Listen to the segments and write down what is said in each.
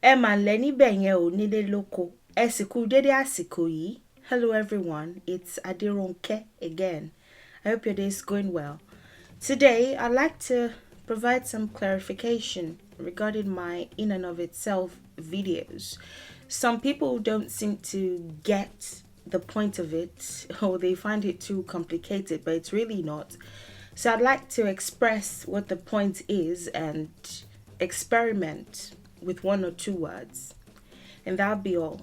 Emma Lenny Benye o Nide Loco. Esiku Dede Asiko yi. Hello everyone, it's Adironke again. I hope your day is going well. Today, I'd like to provide some clarification regarding my in and of itself videos. Some people don't seem to get the point of it, or they find it too complicated, but it's really not. So I'd like to express what the point is and experiment with one or two words, and that'll be all.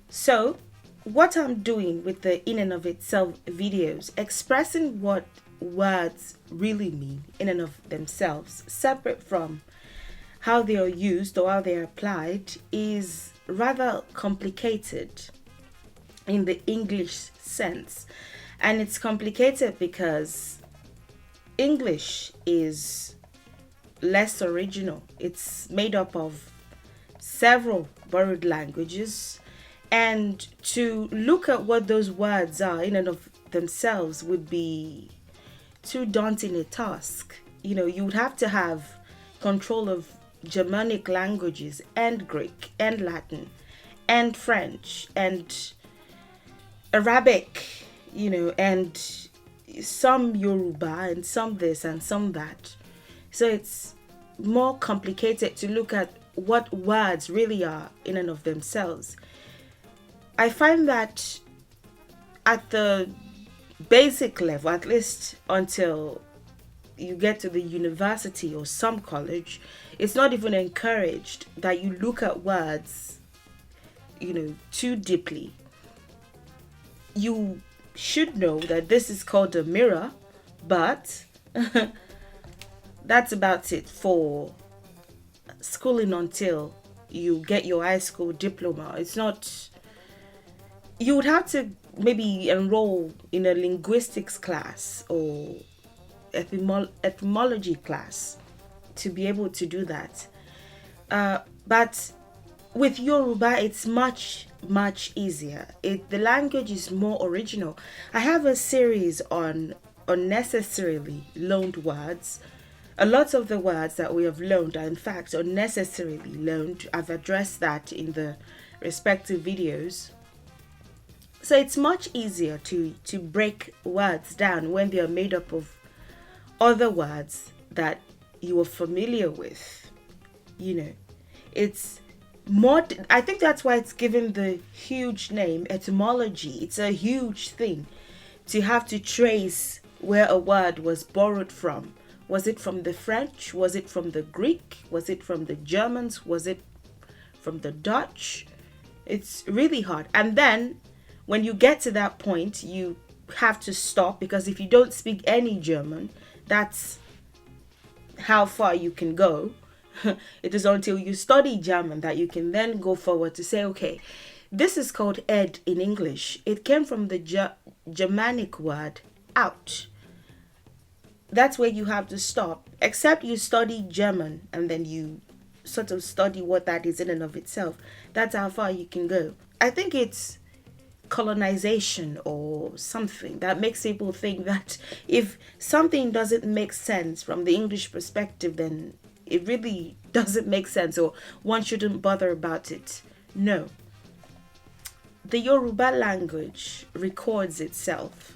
So, what I'm doing with the in and of itself videos, expressing what words really mean in and of themselves, separate from how they are used or how they are applied, is rather complicated in the English sense. And it's complicated because English is less original. It's made up of several borrowed languages, and to look at what those words are in and of themselves would be too daunting a task. You would have to have control of Germanic languages and Greek and Latin and French and Arabic, and some Yorùbá and some this and some that. So it's more complicated to look at what words really are in and of themselves. I find that at the basic level, at least until you get to the university or some college, it's not even encouraged that you look at words, too deeply. You should know that this is called a mirror, but that's about it for schooling until you get your high school diploma. It's not. You would have to maybe enroll in a linguistics class or etymology class to be able to do that. But with Yoruba, it's much easier. The language is more original. I have a series on unnecessarily loaned words. A lot of the words that we have loaned are in fact unnecessarily loaned. I've addressed that in the respective videos. So it's much easier to break words down when they are made up of other words that you are familiar with. It's more. I think that's why it's given the huge name etymology. It's a huge thing to have to trace where a word was borrowed from. Was it from the French? Was it from the Greek? Was it from the Germans? Was it from the Dutch? It's really hard. And then when you get to that point, you have to stop, because if you don't speak any German, that's how far you can go. It is until you study German that you can then go forward to say, okay, this is called ed in English. It came from the Germanic word out. That's where you have to stop, except you study German and then you sort of study what that is in and of itself. That's how far you can go. I think it's colonization or something that makes people think that if something doesn't make sense from the English perspective, then it really doesn't make sense, or one shouldn't bother about it. No. The Yoruba language records itself.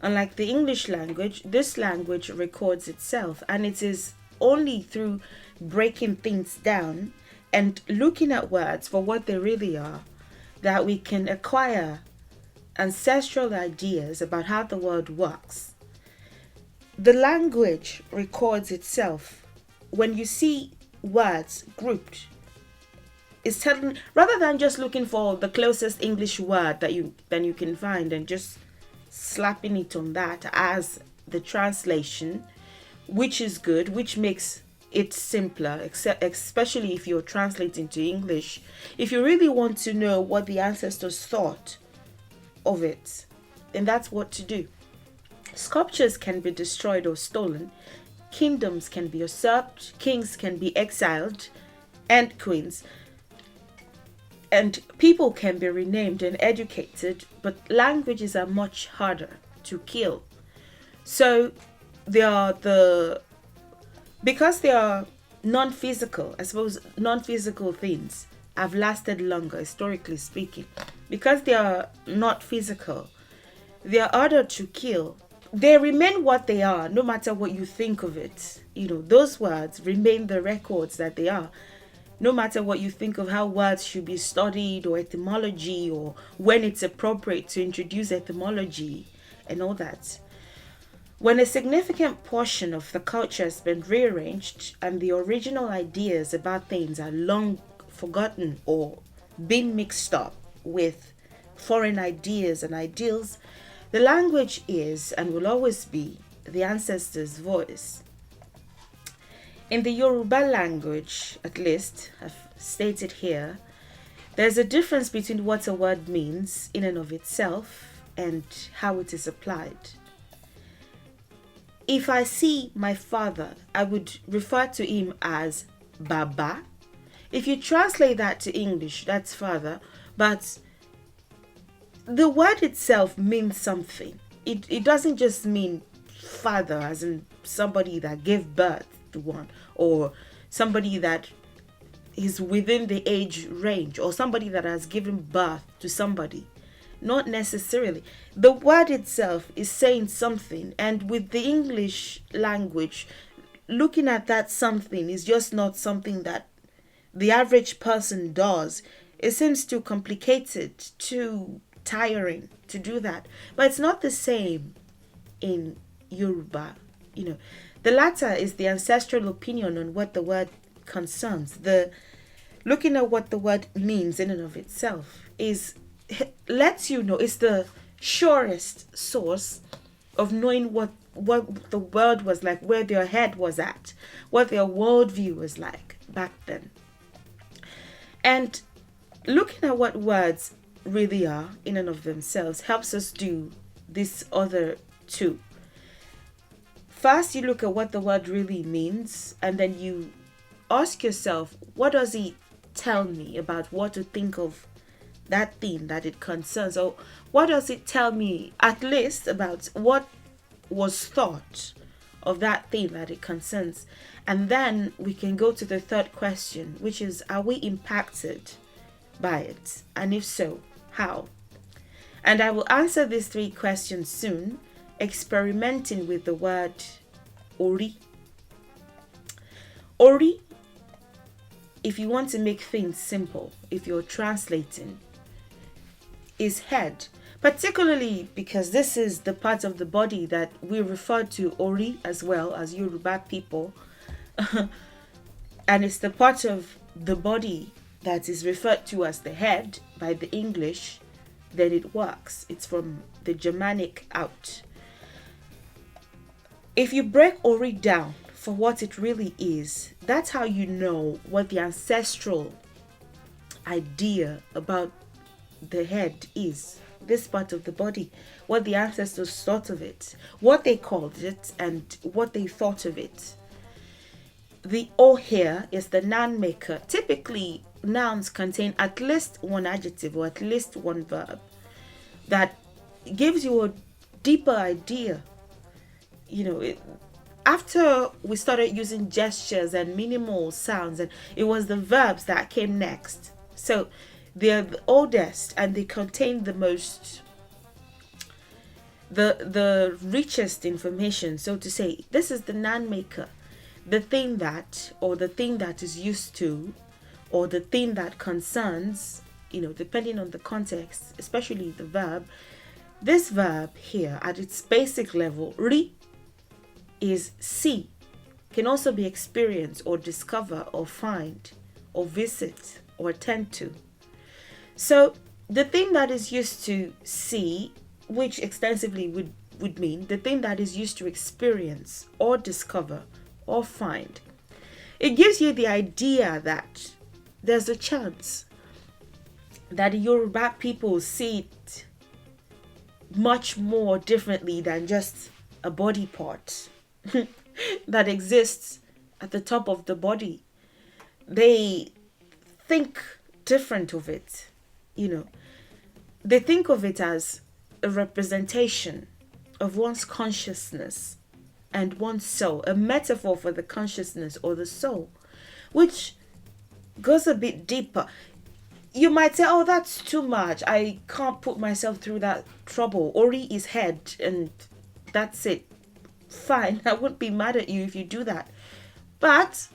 Unlike the English language, this language records itself, and it is only through breaking things down and looking at words for what they really are that we can acquire ancestral ideas about how the world works. The language records itself. When you see words grouped, it's telling, rather than just looking for the closest English word that you can find and just slapping it on that as the translation, which is good, which makes it simpler, especially if you're translating to English. If you really want to know what the ancestors thought of it, then that's what to do. Sculptures can be destroyed or stolen, kingdoms can be usurped, kings can be exiled, and queens, and people can be renamed and educated, but languages are much harder to kill. So because they are non-physical, I suppose, non-physical things have lasted longer, historically speaking, because they are not physical. They are harder to kill. They remain what they are, no matter what you think of it. Those words remain the records that they are, no matter what you think of how words should be studied, or etymology, or when it's appropriate to introduce etymology and all that. When a significant portion of the culture has been rearranged and the original ideas about things are long forgotten or been mixed up with foreign ideas and ideals, the language is and will always be the ancestor's voice. In the Yorùbá language, at least, I've stated here, there's a difference between what a word means in and of itself and how it is applied. If I see my father, I would refer to him as Baba. If you translate that to English, that's father, but the word itself means something. It doesn't just mean father as in somebody that gave birth to one, or somebody that is within the age range, or somebody that has given birth to somebody. Not necessarily. The word itself is saying something, and with the English language, looking at that something is just not something that the average person does. It seems too complicated, too tiring to do that. But it's not the same in Yoruba. The latter is the ancestral opinion on what the word concerns. The looking at what the word means in and of itself lets you know, it's the surest source of knowing what the world was like, where their head was at, what their worldview was like back then. And looking at what words really are in and of themselves helps us do this other two. First, you look at what the word really means, and then you ask yourself, what does it tell me about what to think of that thing that it concerns? Or what does it tell me, at least, about what was thought of that thing that it concerns? And then we can go to the third question, which is, are we impacted by it? And if so, how? And I will answer these three questions soon, experimenting with the word Ori. Ori, if you want to make things simple, if you're translating, is head, particularly because this is the part of the body that we refer to Ori as well as Yoruba people. And it's the part of the body that is referred to as the head by the English. Then it works. It's from the Germanic out. If you break Ori down for what it really is, that's how you know what the ancestral idea about the head is. This part of the body, what the ancestors thought of it, what they called it, and what they thought of it. The O here is the noun maker. Typically, nouns contain at least one adjective or at least one verb that gives you a deeper idea. After we started using gestures and minimal sounds, and it was the verbs that came next. So they're the oldest, and they contain the most, the richest information, so to say. This is the noun maker, the thing that, or the thing that is used to, or the thing that concerns, depending on the context, especially the verb. This verb here, at its basic level, ri, is see, can also be experience or discover or find or visit or attend to. So the thing that is used to see, which extensively would mean the thing that is used to experience or discover or find. It gives you the idea that there's a chance that the Yoruba people see it much more differently than just a body part that exists at the top of the body. They think different of it, They think of it as a representation of one's consciousness and one's soul, a metaphor for the consciousness or the soul. which goes a bit deeper. You might say, oh, that's too much. I can't put myself through that trouble. Ori is head, and that's it. Fine, I wouldn't be mad at you if you do that. But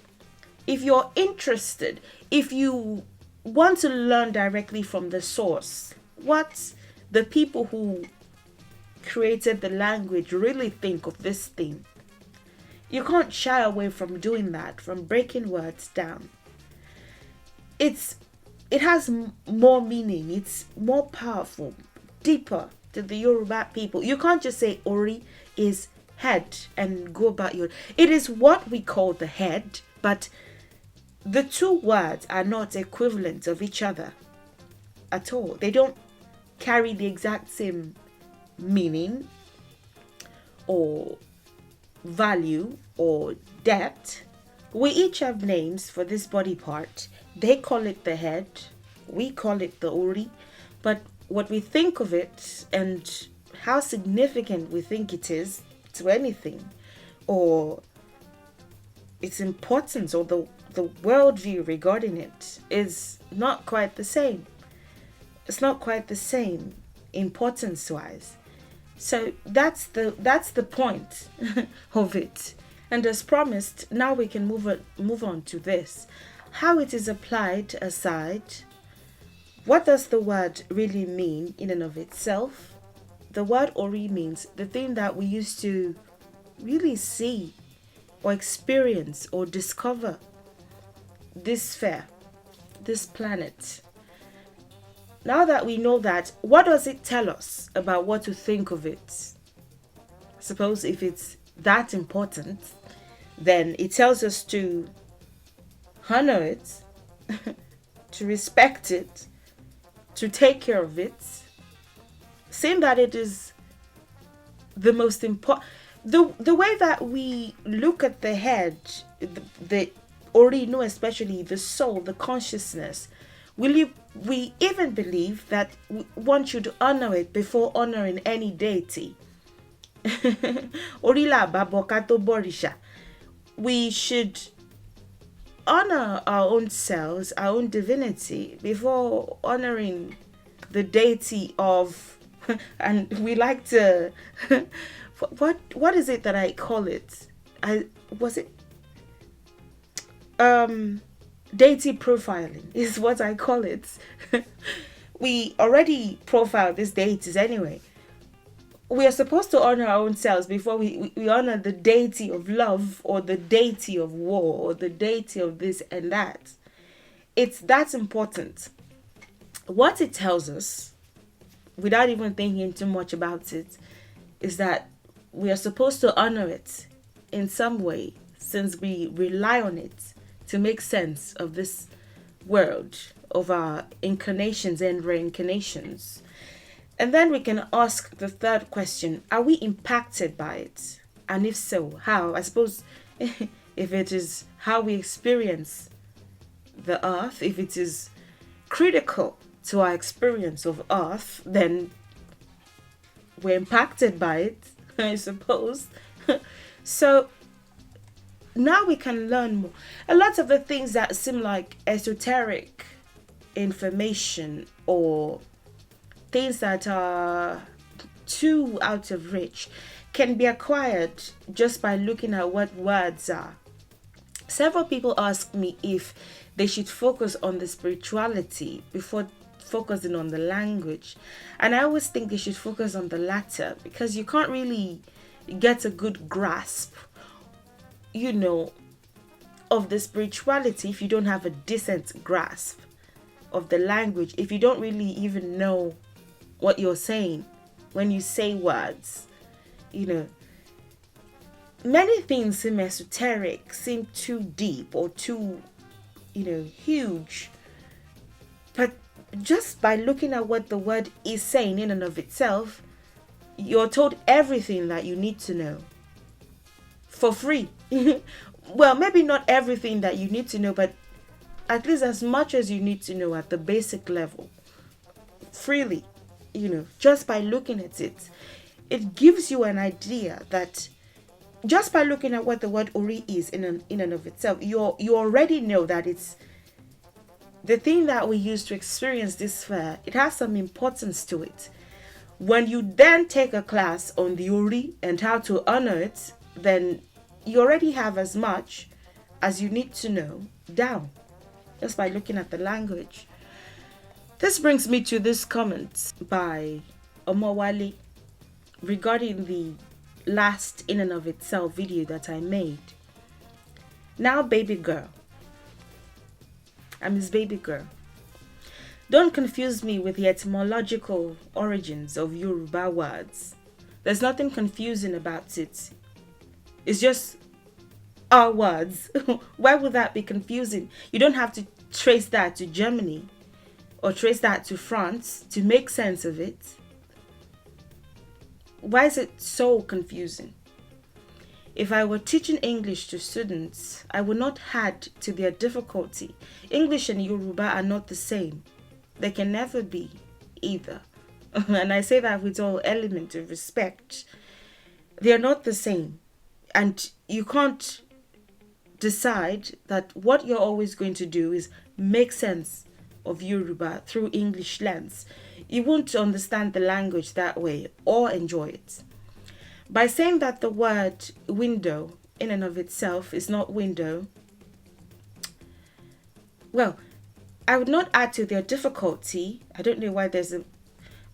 if you're interested, if you want to learn directly from the source, what the people who created the language really think of this thing, you can't shy away from doing that, from breaking words down. It has more meaning, it's more powerful, deeper to the Yoruba people. You can't just say Ori is head and go about your... It is what we call the head, but the two words are not equivalent of each other at all. They don't carry the exact same meaning or value or depth. We each have names for this body part. They call it the head, we call it the Ori, but what we think of it and how significant we think it is to anything, or its importance, or the worldview regarding it, is not quite the same. It's not quite the same importance wise. So that's the point of it. And as promised, now we can move on to this. How it is applied aside. What does the word really mean in and of itself? The word Ori means the thing that we used to really see or experience or discover this sphere, this planet. Now that we know that, what does it tell us about what to think of it? Suppose if it's that important, then it tells us to honor it, to respect it, to take care of it, saying that it is the most important. The way that we look at the head, the already know, especially the soul, the consciousness, we even believe that one should honor it before honoring any deity. We should honor our own selves, our own divinity, before honoring the deity of, and we like to, what is it that I call it? Deity profiling is what I call it. We already profile these deities anyway. We are supposed to honor our own selves before we honor the deity of love, or the deity of war, or the deity of this and that. It's that important. What it tells us, without even thinking too much about it, is that we are supposed to honor it in some way, since we rely on it to make sense of this world, of our incarnations and reincarnations. And then we can ask the third question: are we impacted by it? And if so, how? I suppose if it is how we experience the earth, if it is critical to our experience of earth, then we're impacted by it, I suppose. So now we can learn more. A lot of the things that seem like esoteric information, or things that are too out of reach, can be acquired just by looking at what words are. Several people ask me if they should focus on the spirituality before focusing on the language. And I always think they should focus on the latter, because you can't really get a good grasp, of the spirituality if you don't have a decent grasp of the language, if you don't really even know what you're saying when you say words. Many things seem esoteric, seem too deep, or too huge, but just by looking at what the word is saying in and of itself, you're told everything that you need to know for free. Well, maybe not everything that you need to know, but at least as much as you need to know at the basic level, freely, just by looking at it. It gives you an idea that just by looking at what the word ori is in and of itself, you already know that it's the thing that we use to experience this fair. It has some importance to it. When you then take a class on the ori and how to honor it, then you already have as much as you need to know down just by looking at the language. This brings me to this comment by Omowale regarding the last in and of itself video that I made. Now, baby girl, I'm his baby girl. Don't confuse me with the etymological origins of Yoruba words. There's nothing confusing about it. It's just our words. Why would that be confusing? You don't have to trace that to Germany or trace that to France to make sense of it. Why is it so confusing? If I were teaching English to students, I would not add to their difficulty. English and Yoruba are not the same. They can never be either. And I say that with all element of respect. They are not the same. And you can't decide that what you're always going to do is make sense of Yoruba through English lens. You won't understand the language that way or enjoy it. By saying that the word window in and of itself is not window, well, I would not add to their difficulty. I don't know why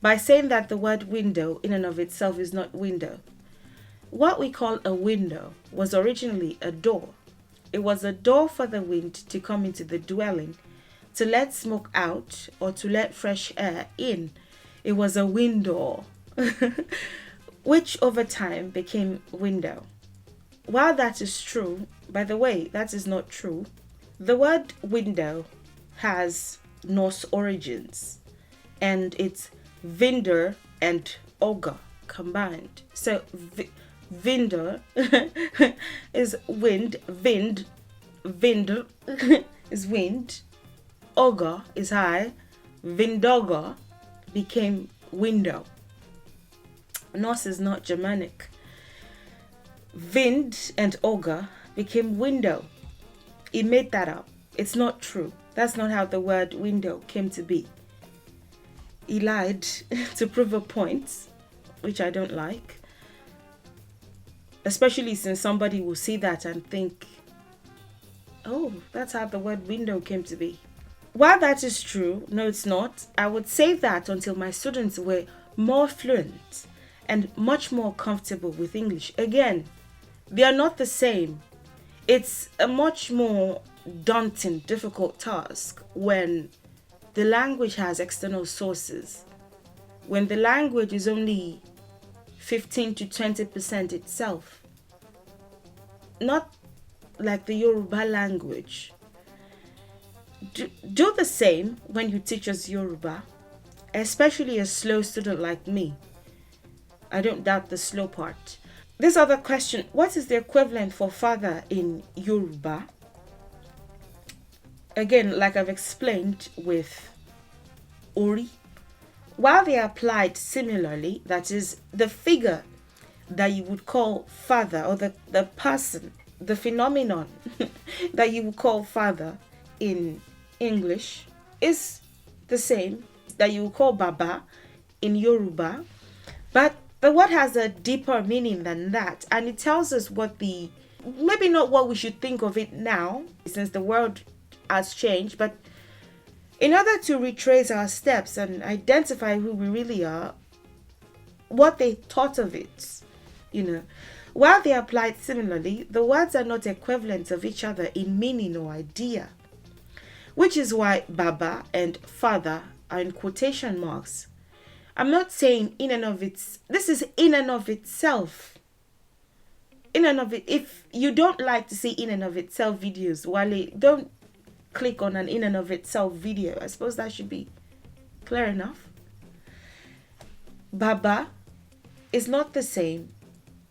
by saying that the word window in and of itself is not window. What we call a window was originally a door. It was a door for the wind to come into the dwelling, to let smoke out or to let fresh air in. It was a window, which over time became window. While that is true, by the way, that is not true. The word window has Norse origins, and it's vinder and ogre combined. So vinder is wind, vind is wind, ogre is high, vindoga became window. Norse is not Germanic. Vind and ogre became window. He made that up. It's not true. That's not how the word window came to be. He lied to prove a point, which I don't like. Especially since somebody will see that and think, oh, that's how the word window came to be. While that is true, no, it's not. I would say that until my students were more fluent and much more comfortable with English. Again, they are not the same. It's a much more daunting, difficult task when the language has external sources. When the language is only 15 to 20% itself. Not like the Yoruba language. Do the same when you teach us Yoruba, especially a slow student like me. I don't doubt the slow part. This other question, what is the equivalent for father in Yoruba? Again, like I've explained with Ori, while they are applied similarly, that is, the figure that you would call father, or the person, the phenomenon that you would call father in English is the same that you would call Baba in Yoruba. But the word has a deeper meaning than that, and it tells us maybe not what we should think of it now, since the world has changed, but in order to retrace our steps and identify who we really are, what they thought of it, while they are applied similarly, the words are not equivalent of each other in meaning or idea, which is why Baba and father are in quotation marks. I'm not saying this is in and of itself. In and of it, if you don't like to see in and of itself videos, Wale, don't click on an in and of itself video. I suppose that should be clear enough. Baba is not the same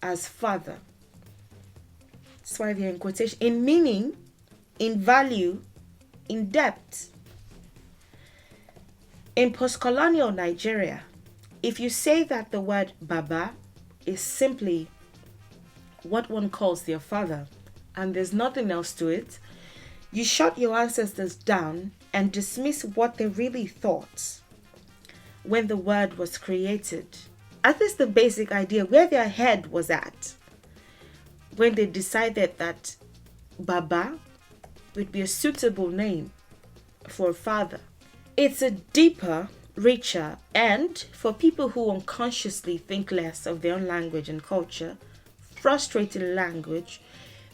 as father. That's why they're in quotation. In meaning, in value, in depth. In post-colonial Nigeria, if you say that the word Baba is simply what one calls their father, and there's nothing else to it. You shut your ancestors down and dismiss what they really thought when the word was created. At least the basic idea where their head was at when they decided that Baba would be a suitable name for a father. It's a deeper, richer, and for people who unconsciously think less of their own language and culture, frustrating language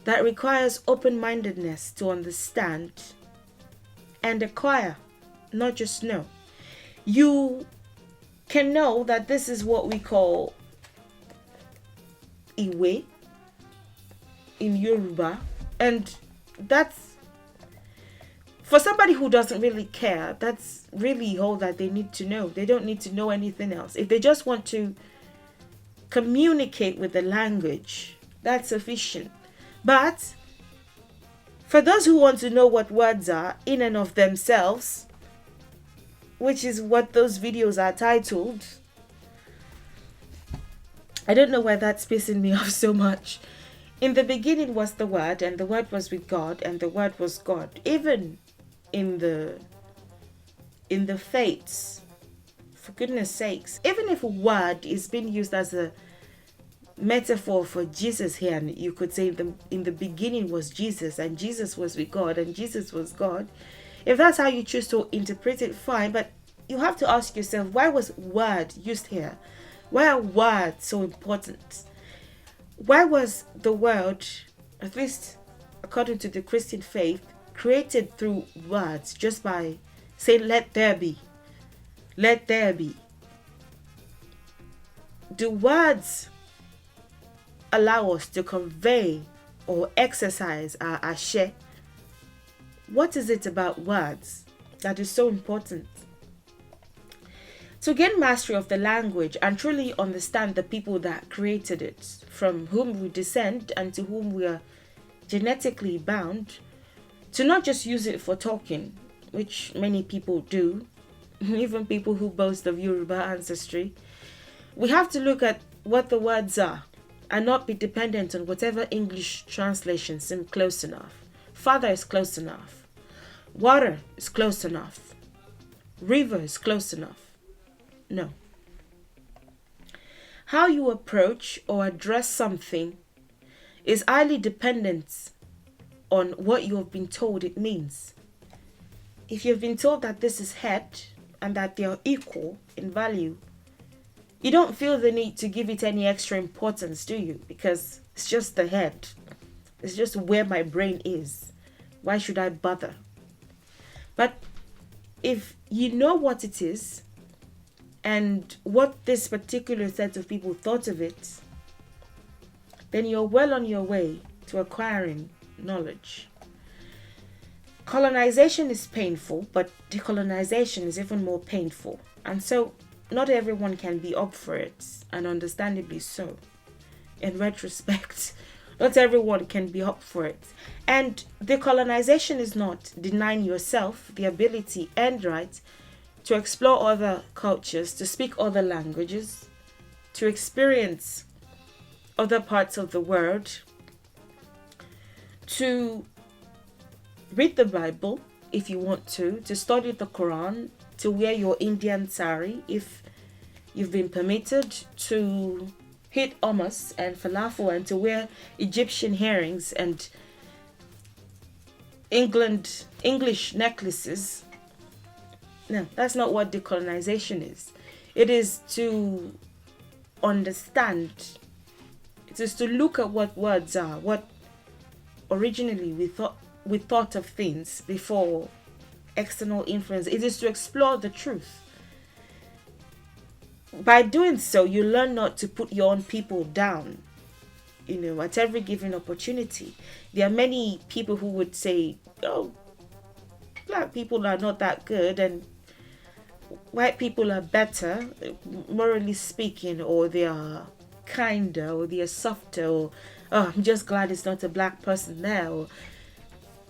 that requires open-mindedness to understand and acquire, not just know. You can know that this is what we call Iwe in Yorùbá, and that's, for somebody who doesn't really care, that's really all that they need to know. They don't need to know anything else. If they just want to communicate with the language, that's sufficient. But for those who want to know what words are in and of themselves, which is what those videos are titled, I don't know why that's pissing me off so much. In the beginning was the Word, and the Word was with God, and the Word was God. Even in the faiths, for goodness sakes, even if word is being used as a metaphor for Jesus here, and you could say in the beginning was Jesus, and Jesus was with God, and Jesus was God. If that's how you choose to interpret it, fine, but you have to ask yourself, why was word used here? Why are words so important? Why was the world, at least according to the Christian faith, created through words, just by saying, let there be, let there be? Do words allow us to convey or exercise our ashe? What is it about words that is so important? To gain mastery of the language and truly understand the people that created it, from whom we descend and to whom we are genetically bound, to not just use it for talking, which many people do, even people who boast of Yoruba ancestry, we have to look at what the words are and not be dependent on whatever English translation seems close enough. Father is close enough. Water is close enough. River is close enough. No. How you approach or address something is highly dependent on what you have been told it means. If you've been told that this is head and that they are equal in value, you don't feel the need to give it any extra importance, do you? Because it's just the head. It's just where my brain is. Why should I bother? But if you know what it is and what this particular set of people thought of it, then you're well on your way to acquiring knowledge. Colonization is painful, but decolonization is even more painful. And so not everyone can be up for it, and understandably so. In retrospect, not everyone can be up for it. And decolonization is not denying yourself the ability and right to explore other cultures, to speak other languages, to experience other parts of the world, to read the Bible if you want to study the Quran, to wear your Indian sari if you've been permitted, to hit hummus and falafel, and to wear Egyptian earrings and English necklaces. No, that's not what decolonization is. It is to understand. It is to look at what words are, what originally we thought of things before external influence. It is to explore the truth. By doing so, you learn not to put your own people down, at every given opportunity. There are many people who would say, oh, black people are not that good and white people are better, morally speaking, or they are kinder, or they are softer, or oh, I'm just glad it's not a black person there. Or,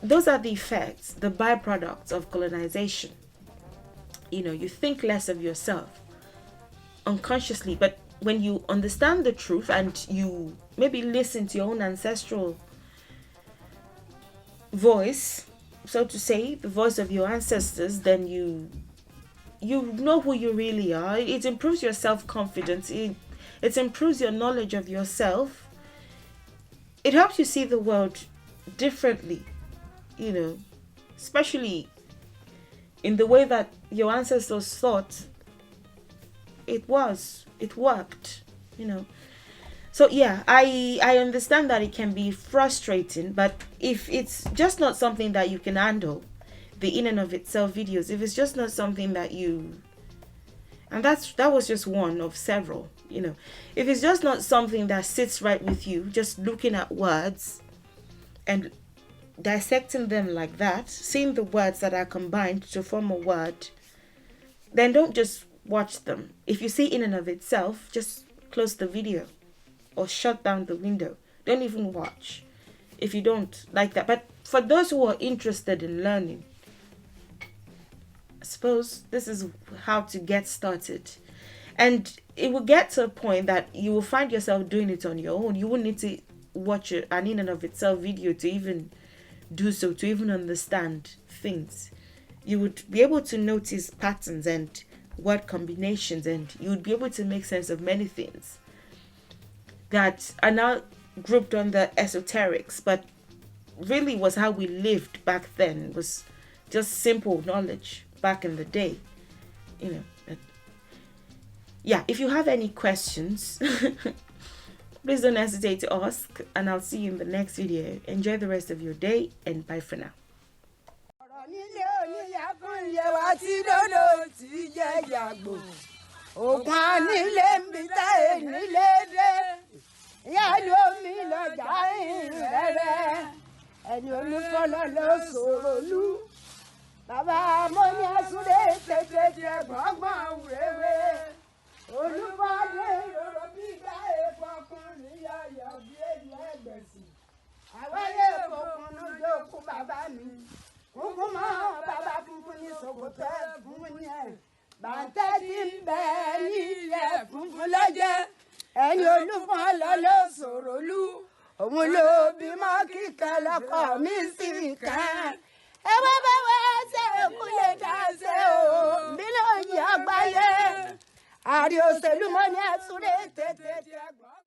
those are the effects, the byproducts of colonization. You think less of yourself unconsciously, but when you understand the truth and you maybe listen to your own ancestral voice, so to say, the voice of your ancestors, then you know who you really are. It improves your self-confidence. It improves your knowledge of yourself. It helps you see the world differently, especially in the way that your ancestors thought it worked. So yeah, I understand that it can be frustrating, but if it's just not something that you can handle, the in and of itself videos, if it's just not something that and that was just one of several, if it's just not something that sits right with you, just looking at words and dissecting them like that, seeing the words that are combined to form a word, then don't just watch them. If you see in and of itself, just close the video or shut down the window. Don't even watch if you don't like that. But for those who are interested in learning, I suppose this is how to get started. And it will get to a point that you will find yourself doing it on your own. You won't need to watch an in and of itself video to even do so, to even understand things. You would be able to notice patterns and word combinations, and you would be able to make sense of many things that are now grouped under esoterics, but really was how we lived back then. It was just simple knowledge back in the day, yeah. If you have any questions, please don't hesitate to ask, and I'll see you in the next video. Enjoy the rest of your day, and bye for now. Bàbá mo ní àsúré tètè gbọ́ngbọ́n wéwé olùfọ́dé ìrọ̀rọ̀ gbígbà èèpọ̀kùn níyàyọ̀ bí èyí ẹgbẹ̀sì àwáyé òkùnkùn lójókù bàbá mi kúkú mọ́ bàbá funfun ní ṣòkòtò funfun ní ẹ̀ bàtẹ́ tí ń bẹ ní ilẹ̀ funfun lọ́jẹ́ ẹni olúfọ́n lọ́lọ́ sọ̀rọ̀ lú òun ló bímọ kíkẹ́ lọ́kọ̀ mi sì kàn. Ewa bawa se kule dase o bilo yagbaye ari òṣèlú mo ni asure tete